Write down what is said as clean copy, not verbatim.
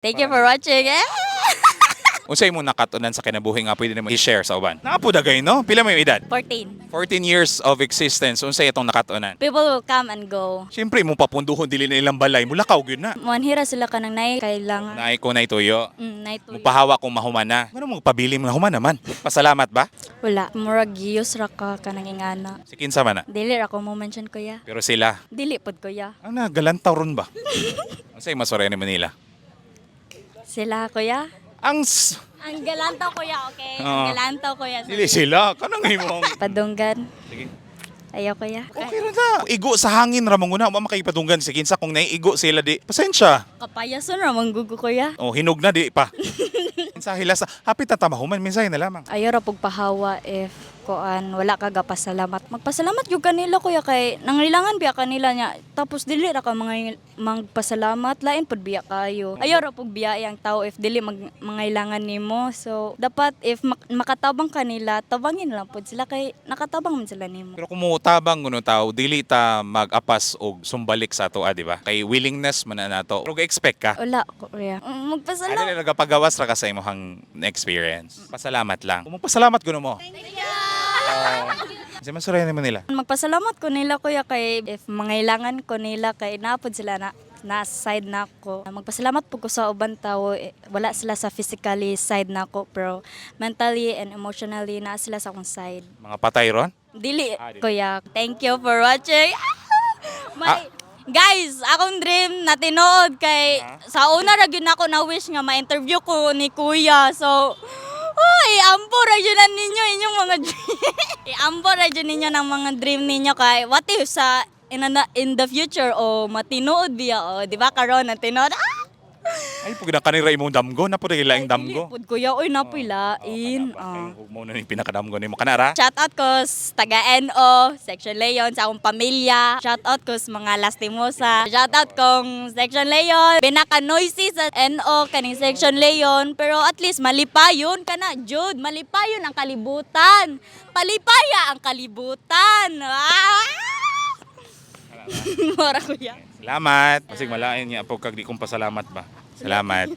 Thank you for watching. Unsay mo nakatunan sa kinabuhi nga pwede nimo i-share sa uban? Naapo dagay no? Pila may edad? 14. 14 years of existence. Unsay itong nakatunan? People will come and go. Siyempre mo papunduhon dili na ilang balay, mulakaw gyud na. Manhira sila ka ng nay, kailangan. Naay ko na ituyo. Night Mupahawa kung mahuman na. Ano mo pabili mo na human naman? Pasalamat ba? Wala. Murag giyos ra ka kanang ingana. Si kinsa man na. Dili ra ko mo mention kuya. Pero sila, Dili pod kuya. ana galantaw ron ba? Unsay masorya ni Manila? Sila kuya. Ang galantaw kuya, okay? Oo. Ang galantaw kuya. Dili sila, kanang imong. Padunggan. Sige. Ayaw kuya. Okay ra na. Igo sa hangin ra mong una, wa makaipadunggan si kinsa kung naiigo sila di. Pasensya. Kapayason ra manggugo kuya. Oh, hinog na di pa. Kinsa hilasa, hapit na tamahuman minsan na lamang. Ayaw ra pug pahawa if kuan wala ka gapasalamat. Magpasalamat gyud kanila kuya kay nangailangan biya kanila nya. Tapos dili ra ka mga magpasalamat lain pud biya kayo. Ayaw ra pug biya ang tao if dili mangailangan nimo. So dapat if makatabang kanila, tabangin lang pud sila kay nakatabang man sila nimo. Pero kung mutabang kuno tao, dili ta mag-apas og sumbalik sa ato, di ba? Kay willingness man na nato. Pero expect ka. Wala kuya. Ano Magpasalamat. na nagapagawas ra ka sa imong experience. Pasalamat lang. Kung magpasalamat kuno mo. Kasi masuray naman nila. Magpasalamat ko nila kuya kay if mangailangan ko nila kay napod sila na side na ako. Magpasalamat po ko sa uban tao. Wala sila sa physically side na ako pero mentally and emotionally na sila sa akong side. Mga patay ron? Dili Dili. kuya. Thank you for watching. Guys, akong dream na tinuod kay sa una ra gyud ako na wish nga ma-interview ko ni kuya. So ampo ra dyan na ninyo inyong mga dream. Ampo ra dyan ninyo ng mga dream ninyo kay what if sa in the future o matinuod biya o di ba karon na tinuod. Ay, pag nakanira imong damgo, na po rin ilaing damgo. Pud kuya oy napilain. Huwag mo na yung pinakadamgo ni mo. Kanara? Shout out ko sa taga NO, Section Leon, sa akong pamilya. Shout out ko sa mga Lastimosa. Shout out kong Section Leon. Pinaka-noisy sa NO, kaning Section Leon. Pero at least malipayon ka na, Jude. Malipayon ang kalibutan. Palipaya ang kalibutan. Mora kuya. Salamat. Kasi malain niya po kag di kong pasalamat ba. Salamat.